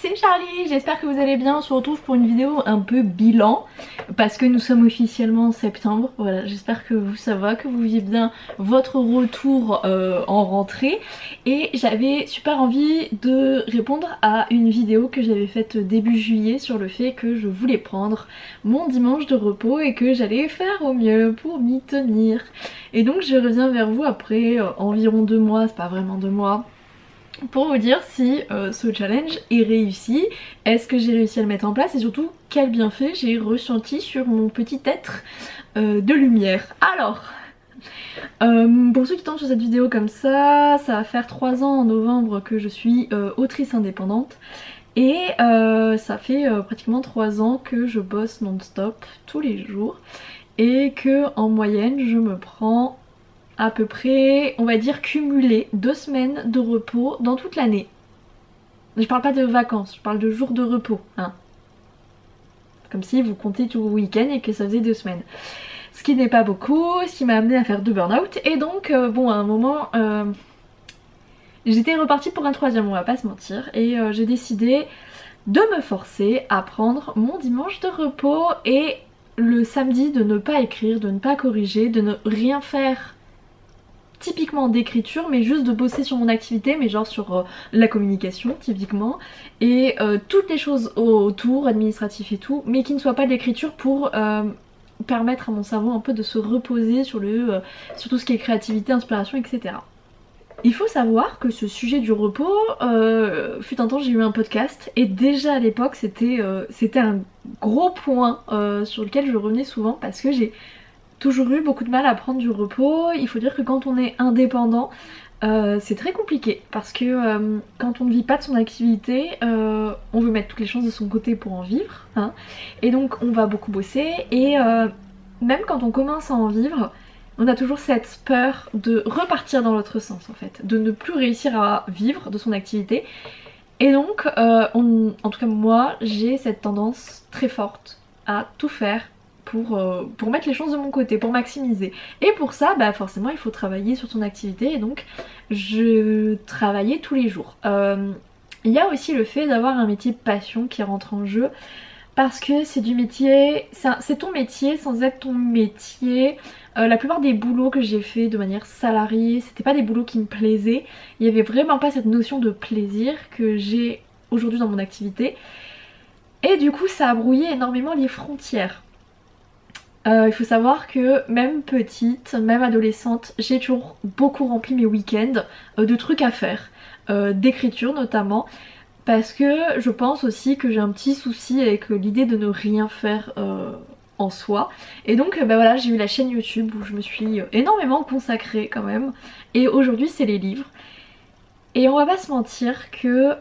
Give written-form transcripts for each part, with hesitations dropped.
c'est Charlie, j'espère que vous allez bien. On se retrouve pour une vidéo un peu bilan parce que nous sommes officiellement en septembre. Voilà, j'espère que vous ça va, que vous vivez bien votre retour en rentrée. Et j'avais super envie de répondre à une vidéo que j'avais faite début juillet sur le fait que je voulais prendre mon dimanche de repos et que j'allais faire au mieux pour m'y tenir. Et donc je reviens vers vous après environ 2 mois, c'est pas vraiment 2 mois, pour vous dire si ce challenge est réussi, est-ce que j'ai réussi à le mettre en place et surtout quel bienfait j'ai ressenti sur mon petit être de lumière. Alors, pour ceux qui tombent sur cette vidéo comme ça va faire 3 ans en novembre que je suis autrice indépendante et ça fait pratiquement 3 ans que je bosse non-stop tous les jours et que en moyenne je me prends à peu près, on va dire cumulé 2 semaines de repos dans toute l'année. Je parle pas de vacances, je parle de jours de repos, hein. Comme si vous comptez tout le week-end et que ça faisait 2 semaines. Ce qui n'est pas beaucoup, ce qui m'a amené à faire 2 burn-out. Et donc, bon, à un moment, j'étais repartie pour un 3e, on va pas se mentir. Et j'ai décidé de me forcer à prendre mon dimanche de repos et le samedi de ne pas écrire, de ne pas corriger, de ne rien faire typiquement d'écriture, mais juste de bosser sur mon activité, mais genre sur la communication typiquement, et toutes les choses autour, administratif et tout, mais qui ne soient pas d'écriture pour permettre à mon cerveau un peu de se reposer sur tout ce qui est créativité, inspiration, etc. Il faut savoir que ce sujet du repos, fut un temps j'ai eu un podcast et déjà à l'époque c'était un gros point sur lequel je revenais souvent parce que j'ai toujours eu beaucoup de mal à prendre du repos. Il faut dire que quand on est indépendant, c'est très compliqué parce que quand on ne vit pas de son activité, on veut mettre toutes les chances de son côté pour en vivre, hein, et donc on va beaucoup bosser et même quand on commence à en vivre, on a toujours cette peur de repartir dans l'autre sens en fait, de ne plus réussir à vivre de son activité. Et donc, en tout cas moi, j'ai cette tendance très forte à tout faire pour mettre les chances de mon côté, pour maximiser. Et pour ça, bah forcément il faut travailler sur son activité et donc je travaillais tous les jours. Il y a aussi le fait d'avoir un métier passion qui rentre en jeu parce que c'est du métier, c'est ton métier sans être ton métier. La plupart des boulots que j'ai fait de manière salariée, c'était pas des boulots qui me plaisaient. Il y avait vraiment pas cette notion de plaisir que j'ai aujourd'hui dans mon activité. Et du coup ça a brouillé énormément les frontières. Il faut savoir que même petite, même adolescente, j'ai toujours beaucoup rempli mes week-ends de trucs à faire, d'écriture notamment, parce que je pense aussi que j'ai un petit souci avec l'idée de ne rien faire en soi. Et donc bah voilà, j'ai eu la chaîne YouTube où je me suis énormément consacrée quand même, et aujourd'hui c'est les livres. Et on va pas se mentir que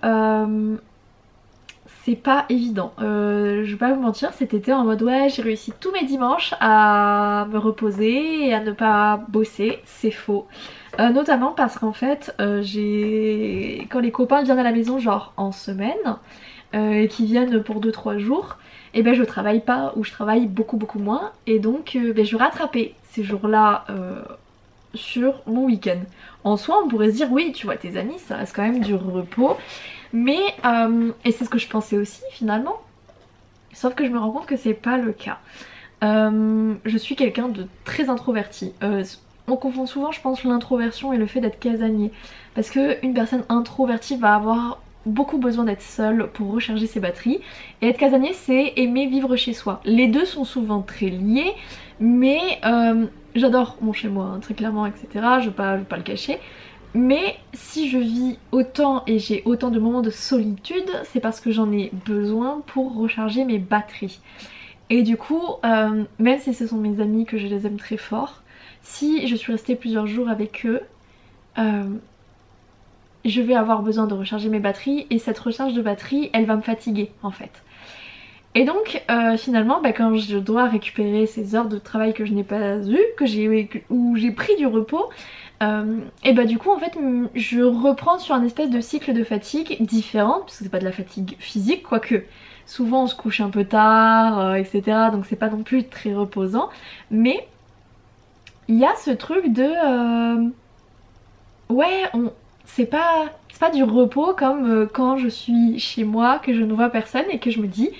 c'est pas évident, je vais pas vous mentir, cet été en mode ouais j'ai réussi tous mes dimanches à me reposer et à ne pas bosser, c'est faux. Notamment parce qu'en fait quand les copains viennent à la maison genre en semaine et qui viennent pour 2-3 jours, et ben je travaille pas ou je travaille beaucoup moins et donc je rattrapais ces jours là sur mon week-end. En soi on pourrait se dire oui tu vois tes amis ça reste quand même du repos, mais et c'est ce que je pensais aussi finalement, sauf que je me rends compte que c'est pas le cas. Je suis quelqu'un de très introverti. On confond souvent je pense l'introversion et le fait d'être casanier, parce que une personne introvertie va avoir beaucoup besoin d'être seule pour recharger ses batteries, et être casanier c'est aimer vivre chez soi. Les deux sont souvent très liés, mais j'adore mon chez moi hein, très clairement, etc. Je vais pas le cacher. Mais si je vis autant et j'ai autant de moments de solitude, c'est parce que j'en ai besoin pour recharger mes batteries. Et du coup, même si ce sont mes amis que je les aime très fort, si je suis restée plusieurs jours avec eux, je vais avoir besoin de recharger mes batteries et cette recharge de batterie, elle va me fatiguer en fait. Et donc finalement quand je dois récupérer ces heures de travail que je n'ai pas eues, où j'ai pris du repos, et bah du coup en fait je reprends sur un espèce de cycle de fatigue différent, parce que c'est pas de la fatigue physique, quoique souvent on se couche un peu tard, etc. Donc c'est pas non plus très reposant, mais il y a ce truc de ouais c'est pas du repos comme quand je suis chez moi, que je ne vois personne et que je me dis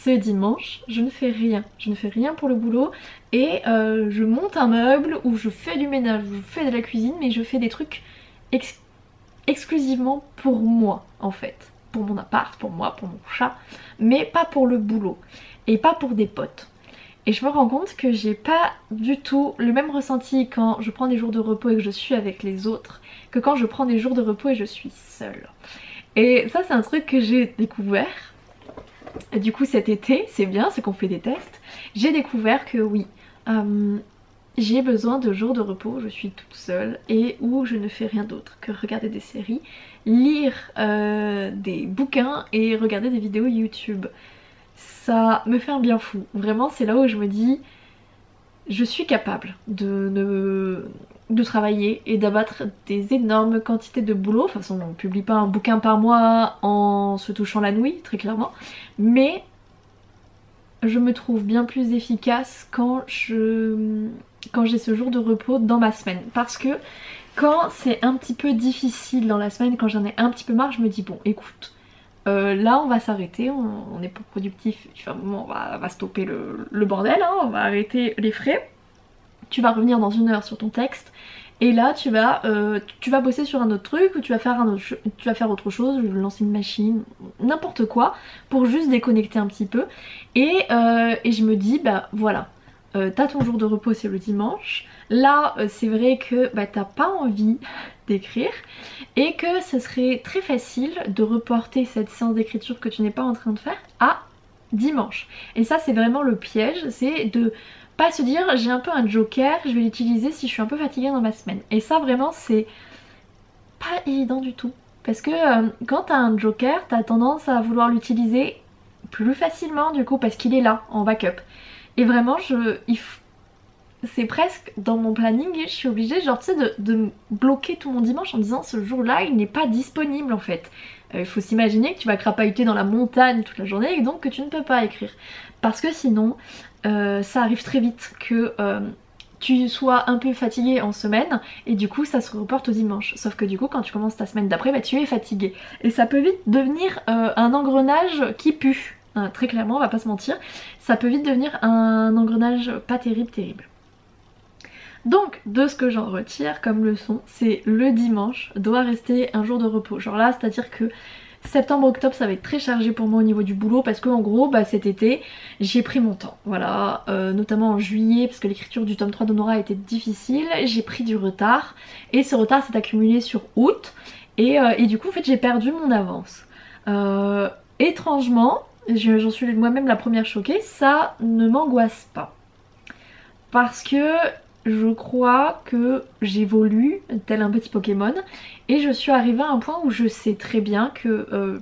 ce dimanche je ne fais rien. Je ne fais rien pour le boulot et je monte un meuble ou je fais du ménage, ou je fais de la cuisine, mais je fais des trucs exclusivement pour moi en fait. Pour mon appart, pour moi, pour mon chat, mais pas pour le boulot et pas pour des potes. Et je me rends compte que j'ai pas du tout le même ressenti quand je prends des jours de repos et que je suis avec les autres que quand je prends des jours de repos et je suis seule. Et ça c'est un truc que j'ai découvert. Et du coup cet été, c'est bien, c'est qu'on fait des tests. J'ai découvert que oui, j'ai besoin de jours de repos où je suis toute seule et où je ne fais rien d'autre que regarder des séries, lire des bouquins et regarder des vidéos YouTube. Ça me fait un bien fou. Vraiment, c'est là où je me dis je suis capable de travailler et d'abattre des énormes quantités de boulot. De toute façon, on publie pas un bouquin par mois en se touchant la nouille, très clairement. Mais je me trouve bien plus efficace quand j'ai ce jour de repos dans ma semaine. Parce que quand c'est un petit peu difficile dans la semaine, quand j'en ai un petit peu marre, je me dis bon écoute, là on va s'arrêter, on n'est pas productif, on va stopper le bordel, hein, on va arrêter les frais. Tu vas revenir dans 1 heure sur ton texte et là tu vas bosser sur un autre truc ou tu vas faire autre chose, lancer une machine, n'importe quoi pour juste déconnecter un petit peu et je me dis bah voilà, t'as ton jour de repos, c'est le dimanche. Là c'est vrai que bah, t'as pas envie d'écrire et que ce serait très facile de reporter cette séance d'écriture que tu n'es pas en train de faire à dimanche. Et ça c'est vraiment le piège, c'est de pas se dire j'ai un peu un joker, je vais l'utiliser si je suis un peu fatiguée dans ma semaine. Et ça vraiment c'est pas évident du tout. Parce que quand t'as un joker, t'as tendance à vouloir l'utiliser plus facilement du coup parce qu'il est là en backup. Et vraiment c'est presque dans mon planning, je suis obligée genre tu sais de bloquer tout mon dimanche en disant ce jour là il n'est pas disponible en fait. Il faut s'imaginer que tu vas crapahuter dans la montagne toute la journée et donc que tu ne peux pas écrire. Parce que sinon ça arrive très vite que tu sois un peu fatigué en semaine et du coup ça se reporte au dimanche. Sauf que du coup quand tu commences ta semaine d'après bah, tu es fatigué. Et ça peut vite devenir un engrenage qui pue. Très clairement, on va pas se mentir, ça peut vite devenir un engrenage pas terrible. Donc de ce que j'en retire comme leçon, c'est le dimanche doit rester un jour de repos. Genre là, c'est à dire que septembre-octobre ça va être très chargé pour moi au niveau du boulot parce qu'en gros bah, cet été j'ai pris mon temps, voilà, notamment en juillet parce que l'écriture du tome 3 d'Honora a été difficile, j'ai pris du retard et ce retard s'est accumulé sur août et du coup en fait j'ai perdu mon avance. Étrangement, j'en suis moi-même la première choquée, ça ne m'angoisse pas. Parce que je crois que j'évolue tel un petit Pokémon et je suis arrivée à un point où je sais très bien que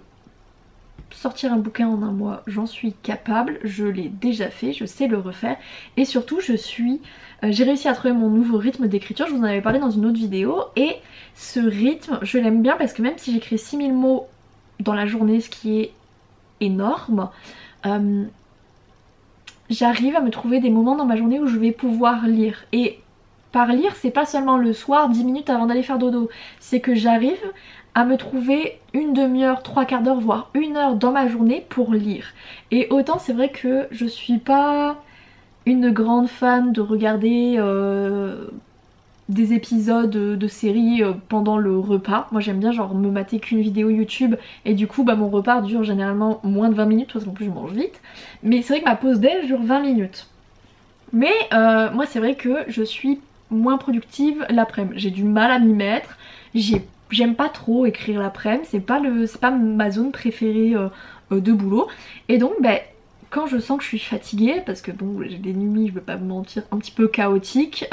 sortir un bouquin en 1 mois, j'en suis capable, je l'ai déjà fait, je sais le refaire et surtout j'ai réussi à trouver mon nouveau rythme d'écriture, je vous en avais parlé dans une autre vidéo et ce rythme je l'aime bien parce que même si j'écris 6000 mots dans la journée, ce qui est énorme, j'arrive à me trouver des moments dans ma journée où je vais pouvoir lire. Et par lire, c'est pas seulement le soir 10 minutes avant d'aller faire dodo, c'est que j'arrive à me trouver 1 demi-heure, 3/4 d'heure, voire 1 heure dans ma journée pour lire. Et autant c'est vrai que je suis pas une grande fan de regarder des épisodes de séries pendant le repas. Moi j'aime bien genre me mater qu'une vidéo YouTube et du coup bah mon repas dure généralement moins de 20 minutes parce qu'en plus je mange vite. Mais c'est vrai que ma pause déj dure 20 minutes. Mais moi c'est vrai que je suis moins productive l'après-midi. J'ai du mal à m'y mettre. J'aime pas trop écrire l'après-midi. C'est pas ma zone préférée de boulot. Et donc bah, quand je sens que je suis fatiguée, parce que bon j'ai des nuits, je veux pas vous mentir, un petit peu chaotiques,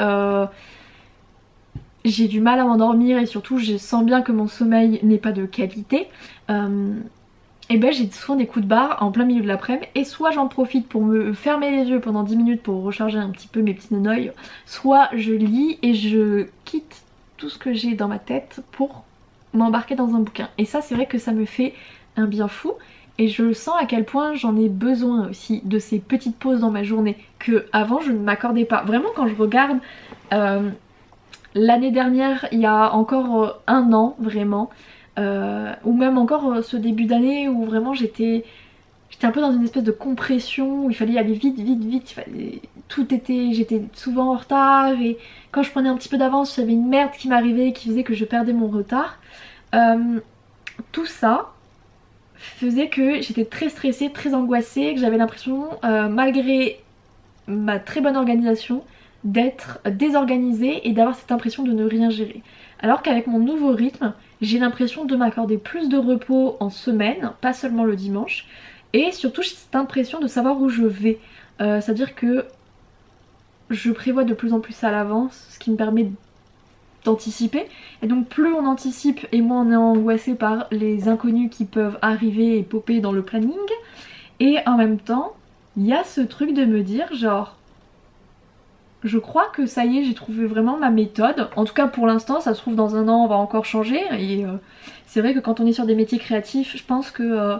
j'ai du mal à m'endormir et surtout je sens bien que mon sommeil n'est pas de qualité, et ben j'ai souvent des coups de barre en plein milieu de l'après-midi et soit j'en profite pour me fermer les yeux pendant 10 minutes pour recharger un petit peu mes petits noeuds, soit je lis et je quitte tout ce que j'ai dans ma tête pour m'embarquer dans un bouquin. Et ça c'est vrai que ça me fait un bien fou et je sens à quel point j'en ai besoin aussi de ces petites pauses dans ma journée que avant je ne m'accordais pas. Vraiment quand je regarde l'année dernière, il y a encore un an vraiment, ou même encore ce début d'année où vraiment j'étais un peu dans une espèce de compression où il fallait y aller vite, vite, vite, j'étais souvent en retard et quand je prenais un petit peu d'avance, il y avait une merde qui m'arrivait qui faisait que je perdais mon retard. Tout ça faisait que j'étais très stressée, très angoissée, que j'avais l'impression, malgré ma très bonne organisation, d'être désorganisée et d'avoir cette impression de ne rien gérer. Alors qu'avec mon nouveau rythme, j'ai l'impression de m'accorder plus de repos en semaine, pas seulement le dimanche, et surtout j'ai cette impression de savoir où je vais. C'est-à-dire que je prévois de plus en plus à l'avance, ce qui me permet d'anticiper. Et donc plus on anticipe et moins on est angoissé par les inconnus qui peuvent arriver et popper dans le planning. Et en même temps, il y a ce truc de me dire genre, je crois que ça y est, j'ai trouvé vraiment ma méthode. En tout cas pour l'instant, ça se trouve dans un an on va encore changer. Et c'est vrai que quand on est sur des métiers créatifs, je pense que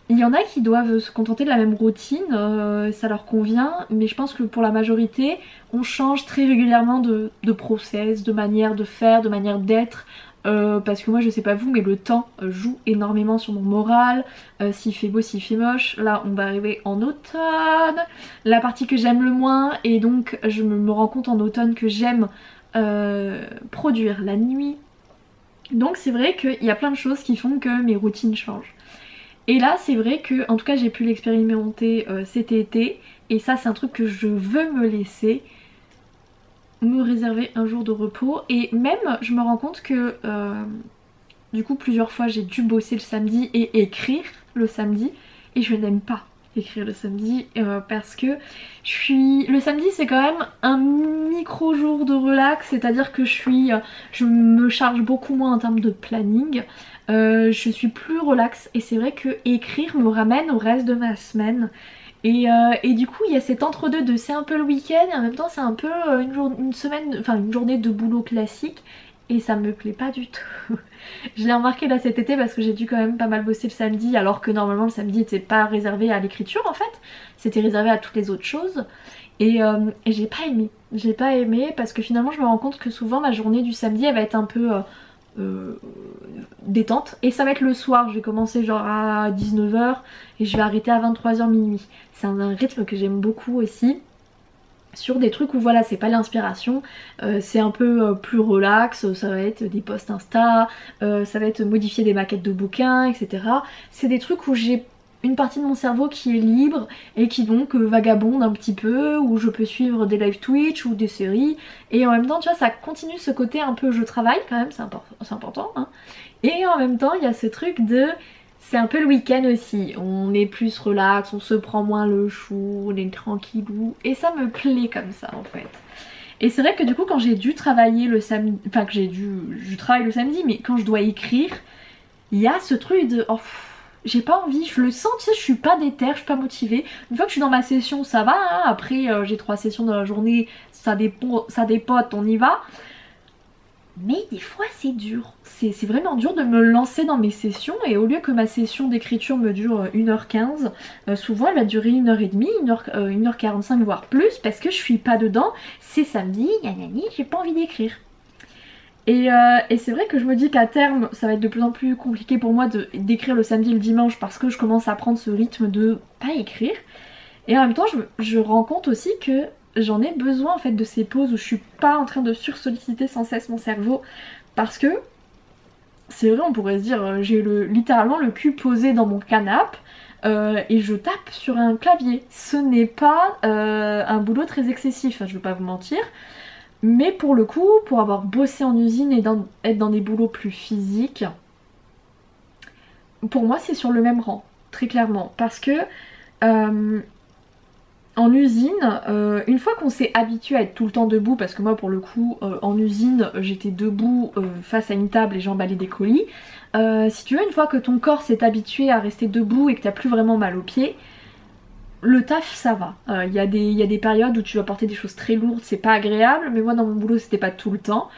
il y en a qui doivent se contenter de la même routine, ça leur convient, mais je pense que pour la majorité, on change très régulièrement de process, de manière de faire, de manière d'être, parce que moi je sais pas vous, mais le temps joue énormément sur mon moral, s'il fait beau, s'il fait moche. Là on va arriver en automne, la partie que j'aime le moins, et donc je me rends compte en automne que j'aime produire la nuit. Donc c'est vrai qu'il y a plein de choses qui font que mes routines changent. Et là c'est vrai que en tout cas j'ai pu l'expérimenter cet été, et ça c'est un truc que je veux me laisser, me réserver un jour de repos. Et même je me rends compte que du coup plusieurs fois j'ai dû bosser le samedi et écrire le samedi, et je n'aime pas écrire le samedi parce que le samedi c'est quand même un micro jour de relax, c'est à dire que je me charge beaucoup moins en termes de planning. Je suis plus relax, et c'est vrai que écrire me ramène au reste de ma semaine. Et du coup il y a cet entre-deux de c'est un peu le week-end et en même temps c'est un peu une journée de boulot classique, et ça me plaît pas du tout. Je l'ai remarqué là cet été parce que j'ai dû quand même pas mal bosser le samedi, alors que normalement le samedi n'était pas réservé à l'écriture en fait, c'était réservé à toutes les autres choses. Et j'ai pas aimé parce que finalement je me rends compte que souvent ma journée du samedi elle va être un peu détente, et ça va être le soir, je vais commencer genre à 19h et je vais arrêter à 23h minuit. C'est un rythme que j'aime beaucoup aussi, sur des trucs où voilà c'est pas l'inspiration, c'est un peu plus relax, ça va être des posts Insta, ça va être modifier des maquettes de bouquins, etc. C'est des trucs où j'ai une partie de mon cerveau qui est libre et qui donc vagabonde un petit peu, où je peux suivre des live Twitch ou des séries, et en même temps tu vois ça continue ce côté un peu je travaille quand même, c'est important hein. Et en même temps il y a ce truc de c'est un peu le week-end aussi, on est plus relax, on se prend moins le chou, on est tranquillou, et ça me plaît comme ça en fait. Et c'est vrai que du coup quand j'ai dû travailler le samedi, enfin que je travaille le samedi, mais quand je dois écrire, il y a ce truc de oh, j'ai pas envie, je le sens, tu sais, je suis pas déter, je suis pas motivée. Une fois que je suis dans ma session ça va hein. Après j'ai 3 sessions dans la journée, ça dépote, on y va. Mais des fois c'est dur, c'est vraiment dur de me lancer dans mes sessions, et au lieu que ma session d'écriture me dure 1h15, souvent elle va durer 1h30, 1h45 voire plus, parce que je suis pas dedans, c'est samedi, nanani, j'ai pas envie d'écrire. Et c'est vrai que je me dis qu'à terme ça va être de plus en plus compliqué pour moi d'écrire le samedi et le dimanche, parce que je commence à prendre ce rythme de pas écrire. Et en même temps je rends compte aussi que j'en ai besoin en fait de ces pauses où je suis pas en train de sursolliciter sans cesse mon cerveau, parce que c'est vrai on pourrait se dire j'ai littéralement le cul posé dans mon canapé et je tape sur un clavier. Ce n'est pas un boulot très excessif, je vais pas vous mentir, mais pour le coup pour avoir bossé en usine et être dans des boulots plus physiques, pour moi c'est sur le même rang très clairement, parce que en usine, une fois qu'on s'est habitué à être tout le temps debout, parce que moi pour le coup en usine j'étais debout face à une table et j'emballais des colis, si tu veux, une fois que ton corps s'est habitué à rester debout et que t'as plus vraiment mal aux pieds, le taf ça va. Il y a des périodes où tu vas porter des choses très lourdes, c'est pas agréable, mais moi dans mon boulot c'était pas tout le temps,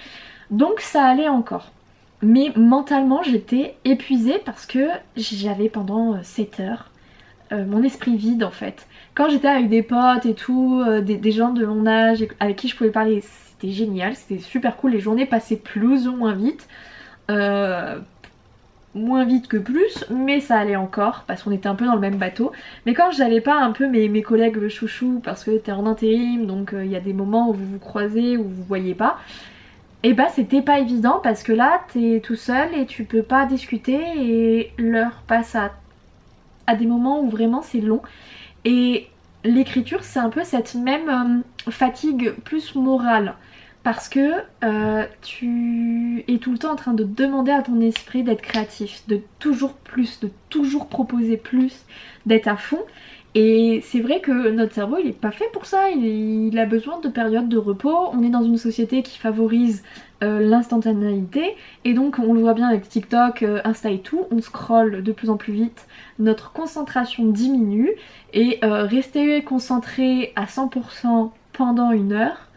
donc ça allait encore. Mais mentalement j'étais épuisée parce que j'avais pendant 7 heures mon esprit vide en fait. Quand j'étais avec des potes et tout, des gens de mon âge avec qui je pouvais parler c'était génial, c'était super cool, les journées passaient plus ou moins vite. Moins vite que plus, mais ça allait encore parce qu'on était un peu dans le même bateau. Mais quand j'avais pas un peu mes collègues chouchous, parce que t'es en intérim, donc il y a des moments où vous vous croisez, où vous voyez pas, et bah c'était pas évident parce que là t'es tout seul et tu peux pas discuter et l'heure passe à des moments où vraiment c'est long. Et l'écriture c'est un peu cette même fatigue plus morale. Parce que tu es tout le temps en train de demander à ton esprit d'être créatif, de toujours plus, de toujours proposer plus, d'être à fond. Et c'est vrai que notre cerveau il est pas fait pour ça, il a besoin de périodes de repos. On est dans une société qui favorise l'instantanéité et donc on le voit bien avec TikTok, Insta et tout, on scrolle de plus en plus vite, notre concentration diminue et rester concentré à 100% pendant une heure,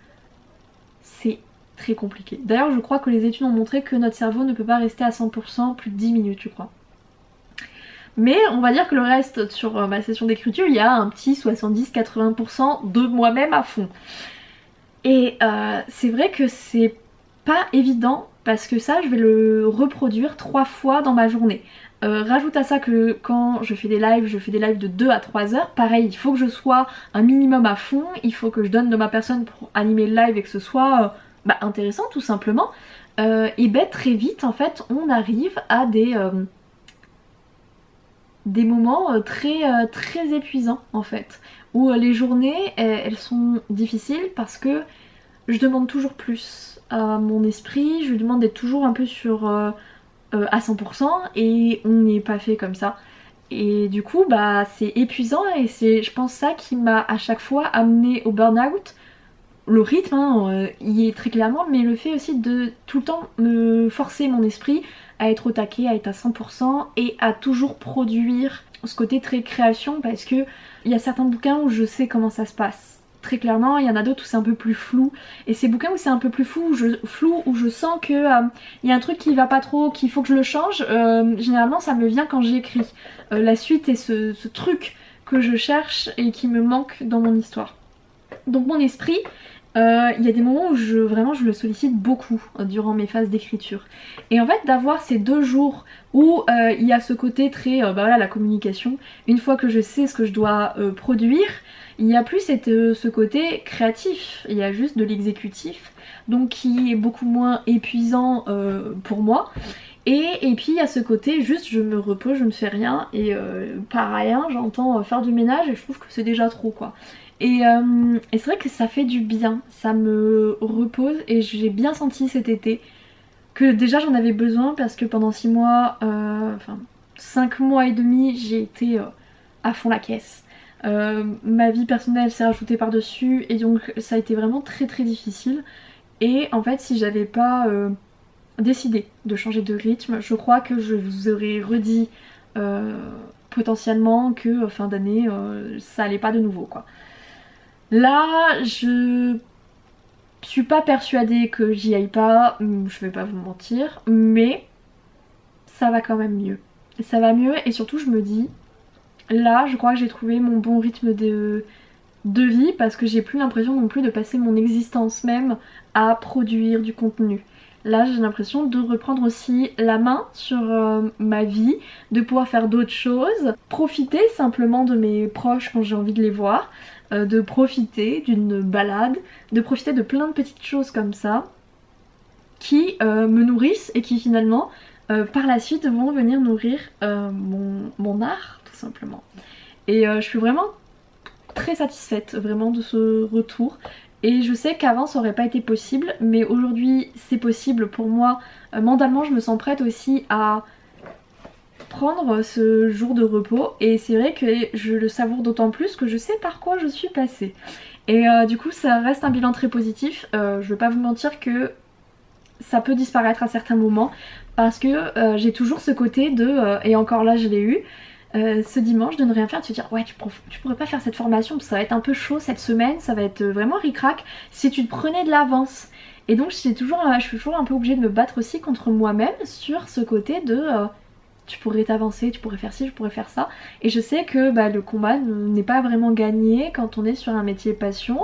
c'est très compliqué. D'ailleurs je crois que les études ont montré que notre cerveau ne peut pas rester à 100% plus de 10 minutes je crois. Mais on va dire que le reste sur ma session d'écriture, il y a un petit 70-80% de moi-même à fond. Et c'est vrai que c'est pas évident parce que ça je vais le reproduire 3 fois dans ma journée. Rajoute à ça que quand je fais des lives de 2 à 3 heures, pareil, il faut que je sois un minimum à fond, il faut que je donne de ma personne pour animer le live et que ce soit intéressant tout simplement. Et très vite en fait on arrive à des moments très épuisants en fait, où les journées elles sont difficiles parce que je demande toujours plus à mon esprit, je lui demande d'être toujours un peu sur à 100% et on n'est pas fait comme ça. Et du coup c'est épuisant et c'est je pense ça qui m'a à chaque fois amené au burn-out. Le rythme y est très clairement, mais le fait aussi de tout le temps me forcer mon esprit à être au taquet, à être à 100% et à toujours produire ce côté très création parce que il y a certains bouquins où je sais comment ça se passe. Très clairement, il y en a d'autres où c'est un peu plus flou. Et ces bouquins où c'est un peu plus flou, où je sens que il y a un truc qui va pas trop, qu'il faut que je le change, généralement ça me vient quand j'écris. La suite est ce truc que je cherche et qui me manque dans mon histoire. Donc mon esprit, il y a des moments où je le sollicite beaucoup durant mes phases d'écriture. Et en fait d'avoir ces 2 jours où il y a ce côté très la communication, une fois que je sais ce que je dois produire, il n'y a plus ce côté créatif, il y a juste de l'exécutif, donc qui est beaucoup moins épuisant pour moi. Et puis il y a ce côté juste je me repose, je ne fais rien et par rien j'entends faire du ménage et je trouve que c'est déjà trop quoi. Et c'est vrai que ça fait du bien, ça me repose et j'ai bien senti cet été que déjà j'en avais besoin parce que pendant 6 mois, 5 mois et demi j'ai été à fond la caisse. Ma vie personnelle s'est rajoutée par dessus et donc ça a été vraiment très très difficile. Et en fait si j'avais pas décidé de changer de rythme, je crois que je vous aurais redit potentiellement que fin d'année ça allait pas de nouveau quoi. Là, je suis pas persuadée que j'y aille pas, je vais pas vous mentir, mais ça va quand même mieux. Ça va mieux et surtout je me dis, là je crois que j'ai trouvé mon bon rythme de vie parce que j'ai plus l'impression non plus de passer mon existence même à produire du contenu. Là j'ai l'impression de reprendre aussi la main sur ma vie, de pouvoir faire d'autres choses, profiter simplement de mes proches quand j'ai envie de les voir, de profiter d'une balade, de profiter de plein de petites choses comme ça qui me nourrissent et qui finalement par la suite vont venir nourrir mon art tout simplement. Et je suis vraiment très satisfaite vraiment de ce retour. Et je sais qu'avant ça aurait pas été possible, mais aujourd'hui c'est possible pour moi. Mentalement je me sens prête aussi à prendre ce jour de repos et c'est vrai que je le savoure d'autant plus que je sais par quoi je suis passée. Et du coup ça reste un bilan très positif. Je vais pas vous mentir que ça peut disparaître à certains moments parce que j'ai toujours ce côté de, et encore là je l'ai eu, ce dimanche de ne rien faire, de se dire ouais tu pourrais pas faire cette formation parce que ça va être un peu chaud cette semaine, ça va être vraiment ric-rac si tu te prenais de l'avance. Et donc je suis toujours un peu obligée de me battre aussi contre moi-même sur ce côté de tu pourrais t'avancer, tu pourrais faire ci, je pourrais faire ça. Et je sais que le combat n'est pas vraiment gagné quand on est sur un métier passion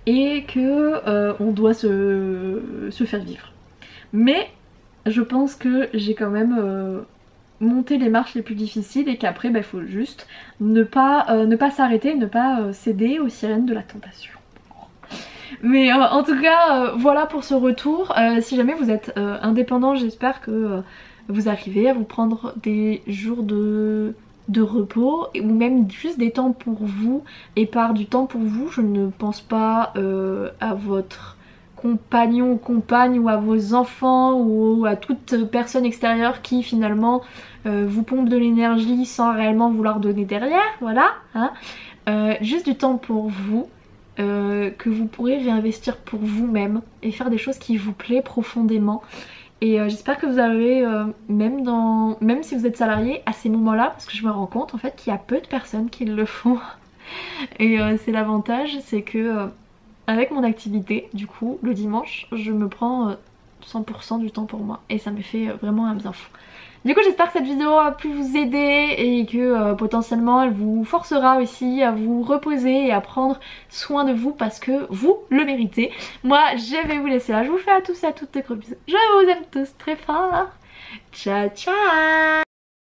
et que on doit se faire vivre. Mais je pense que j'ai quand même monté les marches les plus difficiles et qu'après il faut juste ne pas s'arrêter, ne pas céder aux sirènes de la tentation. Mais en tout cas voilà pour ce retour. Si jamais vous êtes indépendant, j'espère que vous arrivez à vous prendre des jours de repos ou même juste des temps pour vous. Et par du temps pour vous, je ne pense pas à votre compagnon ou compagne ou à vos enfants ou à toute personne extérieure qui finalement vous pompe de l'énergie sans réellement vouloir donner derrière, voilà, hein. Juste du temps pour vous. Que vous pourrez réinvestir pour vous-même et faire des choses qui vous plaisent profondément. Et j'espère que vous avez, même si vous êtes salarié, à ces moments-là, parce que je me rends compte en fait qu'il y a peu de personnes qui le font. Et c'est l'avantage, c'est que avec mon activité, du coup, le dimanche, je me prends 100% du temps pour moi. Et ça me fait vraiment un bien fou. Du coup j'espère que cette vidéo a pu vous aider et que potentiellement elle vous forcera aussi à vous reposer et à prendre soin de vous parce que vous le méritez. Moi je vais vous laisser là, je vous fais à tous et à toutes de gros bisous. Je vous aime tous très fort. Ciao ciao.